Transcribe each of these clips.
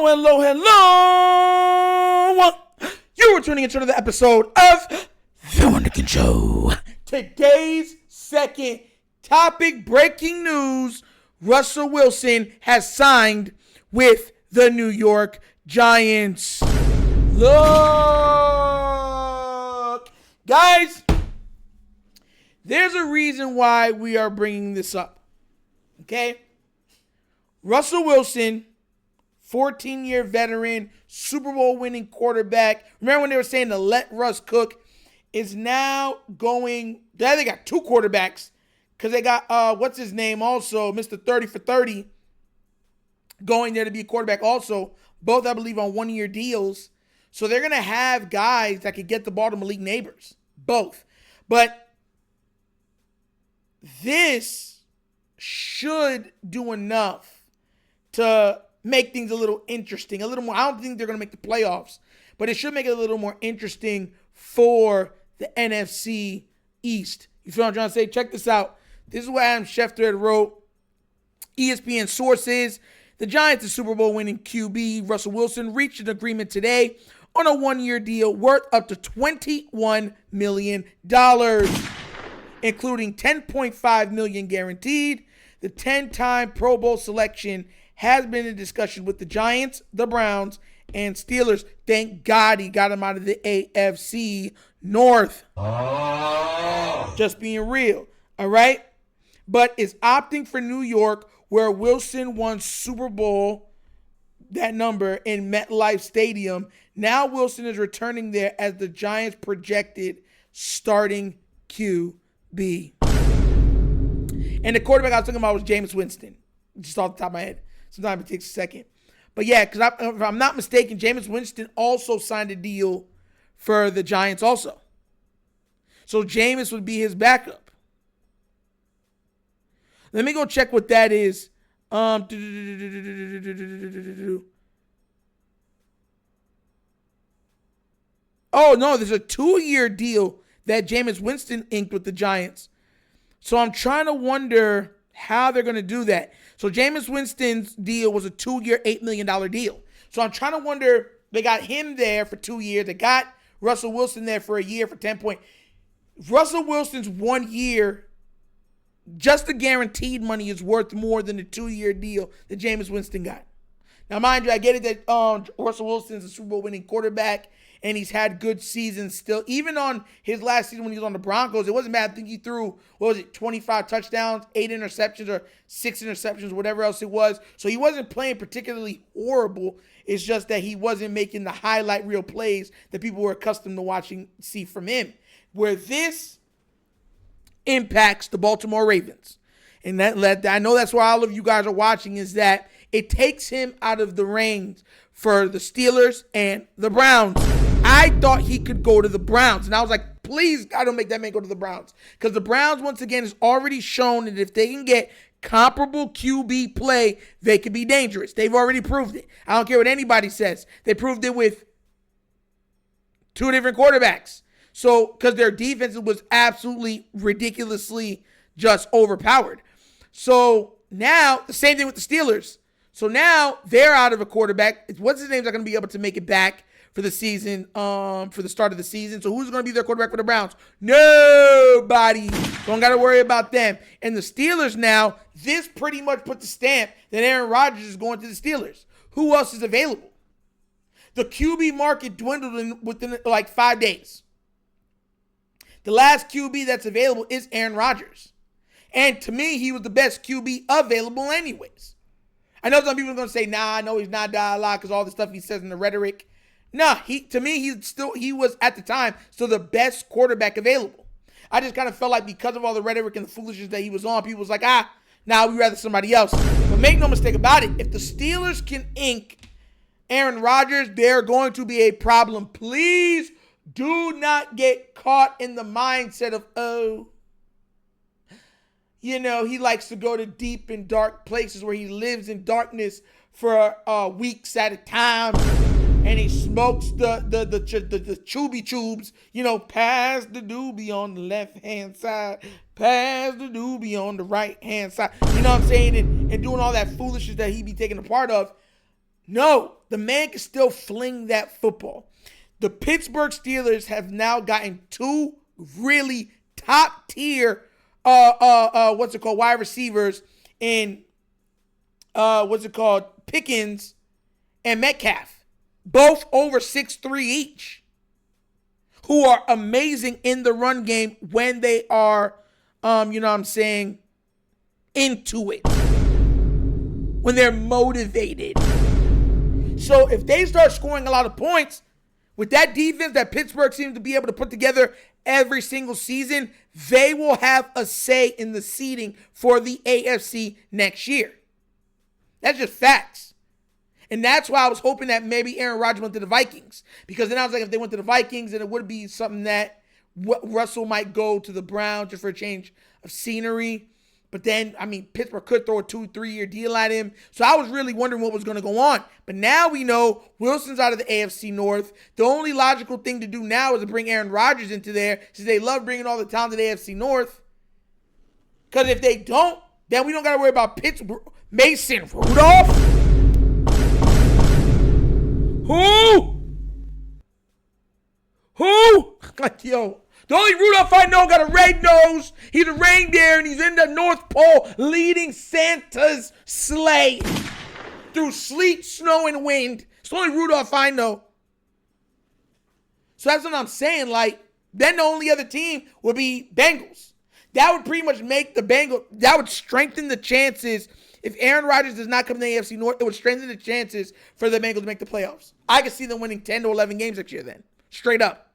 Hello. You are tuning into another episode of The Wunderkind Show. Today's second topic, breaking news. Russell Wilson has signed with the New York Giants. Look, guys, there's a reason why we are bringing this up, okay? Russell Wilson, 14-year veteran, Super Bowl winning quarterback. Remember when they were saying to let Russ cook? Is now going, they got two quarterbacks because they got, what's his name also, Mr. 30 for 30, going there to be a quarterback also. Both, I believe, on one-year deals. So they're going to have guys that could get the ball to Malik Neighbors. Both. But this should do enough to make things a little interesting. A little more. I don't think they're going to make the playoffs. But it should make it a little more interesting for the NFC East. You feel what I'm trying to say? Check this out. This is what Adam Schefter wrote. ESPN sources. The Giants, the Super Bowl winning QB, Russell Wilson, reached an agreement today on a one-year deal worth up to $21 million, including $10.5 million guaranteed. The 10-time Pro Bowl selection has been in discussion with the Giants, the Browns, and Steelers. Thank God he got him out of the AFC North. Just being real, all right? But is opting for New York, where Wilson won Super Bowl, that number, in MetLife Stadium. Now Wilson is returning there as the Giants' projected starting QB. And the quarterback I was talking about was Jameis Winston, just off the top of my head. Sometimes it takes a second. But yeah, because if I'm not mistaken, Jameis Winston also signed a deal for the Giants also. So Jameis would be his backup. Let me go check what that is. Oh, no, there's a 2-year deal that Jameis Winston inked with the Giants. So I'm trying to wonder how they're going to do that. So Jameis Winston's deal was a 2-year, $8 million deal. So I'm trying to wonder, they got him there for 2 years. They got Russell Wilson there for a year for 10 points. Russell Wilson's 1 year, just the guaranteed money is worth more than the 2-year deal that Jameis Winston got. Now, mind you, I get it that Russell Wilson's a Super Bowl winning quarterback, and he's had good seasons still. Even on his last season when he was on the Broncos, it wasn't bad. I think he threw, 25 touchdowns, 8 interceptions, or 6 interceptions, whatever else it was. So he wasn't playing particularly horrible. It's just that he wasn't making the highlight reel plays that people were accustomed to see from him. Where this impacts the Baltimore Ravens, and that I know that's why all of you guys are watching, is that it takes him out of the reins for the Steelers and the Browns. I thought he could go to the Browns, and I was like, please, God, don't make that man go to the Browns, because the Browns, once again, has already shown that if they can get comparable QB play, they can be dangerous. They've already proved it. I don't care what anybody says. They proved it with 2 different quarterbacks. So, because their defense was absolutely ridiculously just overpowered. So, now, the same thing with the Steelers. So, now, they're out of a quarterback. What's his name's not going to be able to make it back for the season, for the start of the season. So, who's going to be their quarterback for the Browns? Nobody. Don't got to worry about them. And the Steelers now, this pretty much put the stamp that Aaron Rodgers is going to the Steelers. Who else is available? The QB market dwindled within like 5 days. The last QB that's available is Aaron Rodgers. And to me, he was the best QB available anyways. I know some people are going to say, nah, I know he's not a lot because all the stuff he says in the rhetoric. Nah, to me, he was at the time still the best quarterback available. I just kind of felt like because of all the rhetoric and the foolishness that he was on, people was like, we'd rather somebody else. But make no mistake about it, if the Steelers can ink Aaron Rodgers, they're going to be a problem. Please do not get caught in the mindset of, he likes to go to deep and dark places where he lives in darkness for weeks at a time. And he smokes the chooby tubes, pass the doobie on the left-hand side, pass the doobie on the right-hand side. You know what I'm saying? And doing all that foolishness that he be taking a part of. No, The man can still fling that football. The Pittsburgh Steelers have now gotten two really top tier wide receivers in Pickens and Metcalf, both over 6'3" each, who are amazing in the run game when they are into it, when they're motivated. So if they start scoring a lot of points with that defense that Pittsburgh seems to be able to put together every single season, they will have a say in the seeding for the AFC next year. That's just facts. And that's why I was hoping that maybe Aaron Rodgers went to the Vikings. Because then I was like, if they went to the Vikings, then it would be something that Russell might go to the Browns just for a change of scenery. But then, Pittsburgh could throw a 2-3 year deal at him. So I was really wondering what was going to go on. But now we know Wilson's out of the AFC North. The only logical thing to do now is to bring Aaron Rodgers into there, since they love bringing all the talent to the AFC North. Because if they don't, then we don't got to worry about Pittsburgh. Mason Rudolph? Who? Like, yo. The only Rudolph I know got a red nose. He's a reindeer and he's in the North Pole leading Santa's sleigh through sleet, snow, and wind. It's the only Rudolph I know. So that's what I'm saying. Like, then the only other team would be Bengals. That would pretty much make the Bengals, that would strengthen the chances. If Aaron Rodgers does not come to the AFC North, it would strengthen the chances for the Bengals to make the playoffs. I could see them winning 10 to 11 games next year then. Straight up.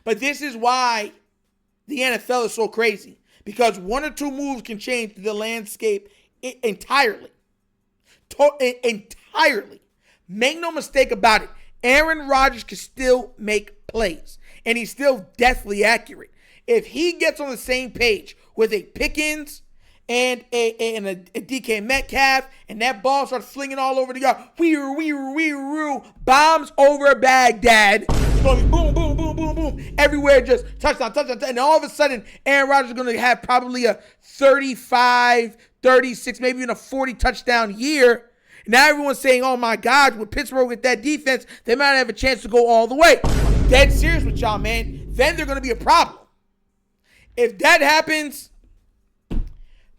But this is why the NFL is so crazy. Because one or two moves can change the landscape entirely. Entirely. Make no mistake about it. Aaron Rodgers can still make plays. And he's still deathly accurate. If he gets on the same page with a Pickens and a DK Metcalf, and that ball starts flinging all over the yard, bombs over Baghdad. It's going to be boom, boom, boom, boom, boom. Everywhere, just touchdown. And all of a sudden, Aaron Rodgers is going to have probably a 35, 36, maybe even a 40 touchdown year. Now everyone's saying, oh my God, with Pittsburgh with that defense, they might have a chance to go all the way. I'm dead serious with y'all, man. Then they're going to be a problem. If that happens,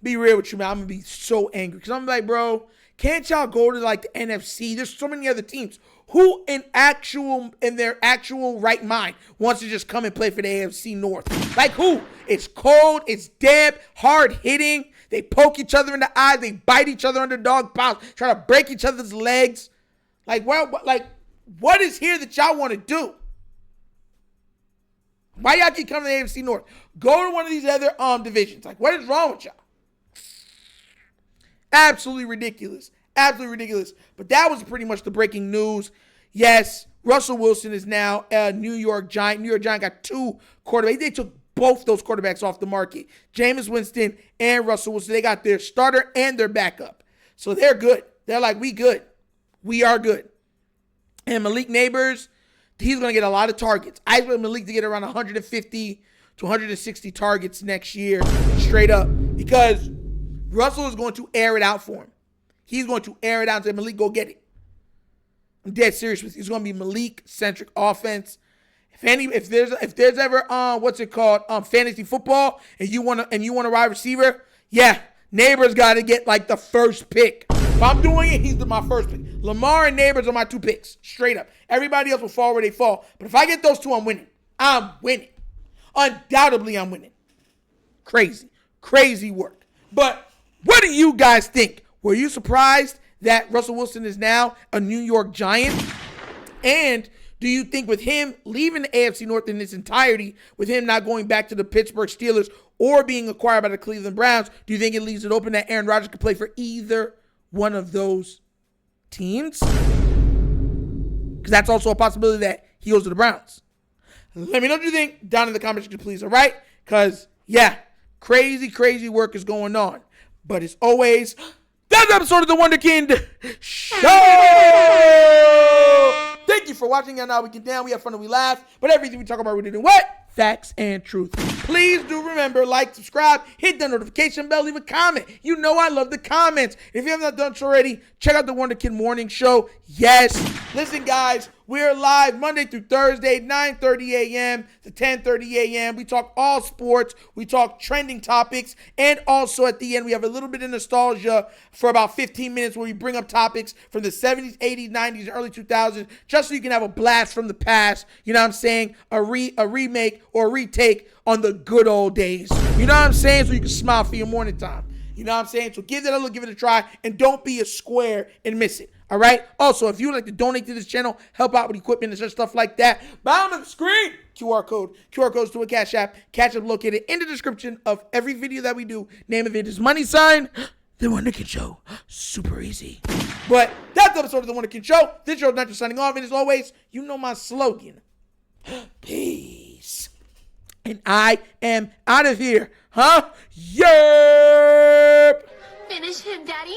be real with you, man. I'm going to be so angry. Because I'm like, bro, can't y'all go to like the NFC? There's so many other teams. Who in their actual right mind wants to just come and play for the AFC North? Like who? It's cold. It's damp. Hard hitting. They poke each other in the eye. They bite each other under dog piles. Try to break each other's legs. Like, what is here that y'all want to do? Why y'all keep coming to the AFC North? Go to one of these other divisions. Like, what is wrong with y'all? Absolutely ridiculous. Absolutely ridiculous. But that was pretty much the breaking news. Yes, Russell Wilson is now a New York Giant. New York Giant got two quarterbacks. They took both those quarterbacks off the market. Jameis Winston and Russell Wilson. They got their starter and their backup. So they're good. They're like, we good. We are good. And Malik Neighbors, he's going to get a lot of targets. I expect Malik to get around 150 to 160 targets next year, straight up. Because Russell is going to air it out for him. He's going to air it out and say, Malik, go get it. I'm dead serious with you. It's going to be Malik-centric offense. If there's ever fantasy football and you want a wide receiver, yeah, Neighbors got to get like the first pick. If I'm doing it, he's my first pick. Lamar and Neighbors are my two picks, straight up. Everybody else will fall where they fall. But if I get those two, I'm winning. I'm winning. Undoubtedly, I'm winning. Crazy work. But what do you guys think? Were you surprised that Russell Wilson is now a New York Giant? And do you think with him leaving the AFC North in its entirety, with him not going back to the Pittsburgh Steelers or being acquired by the Cleveland Browns, do you think it leaves it open that Aaron Rodgers could play for either one of those teams? Because that's also a possibility that he goes to the Browns. Let me know what you think down in the comment section, please, all right? Because, yeah, crazy work is going on. But as always, that's an episode of The Wunderkind Show! Thank you for watching. And now we get down. We have fun and we laugh. But everything we talk about, we didn't what? facts, and truth. Please do remember, like, subscribe, hit the notification bell, leave a comment. You know I love the comments. If you have not done so already, check out the Wonder Kid Morning Show. Yes. Listen, guys, we're live Monday through Thursday, 9:30 a.m. to 10:30 a.m. We talk all sports. We talk trending topics. And also at the end, we have a little bit of nostalgia for about 15 minutes where we bring up topics from the 70s, 80s, 90s, and early 2000s, just so you can have a blast from the past. You know what I'm saying? A remake or a retake on the good old days. You know what I'm saying? So you can smile for your morning time. You know what I'm saying? So give that a look, give it a try, and don't be a square and miss it. All right? Also, if you would like to donate to this channel, help out with equipment and such stuff like that, bottom of the screen, QR code. QR codes to a Cash App. Cash App located in the description of every video that we do. Name of it is money sign, The Wonder Kid Show. Super easy. But that's the episode of The Wonder Kid Show. This show is not just signing off. And as always, you know my slogan. Peace. And I am out of here. Huh? Yerp. Finish him, Daddy.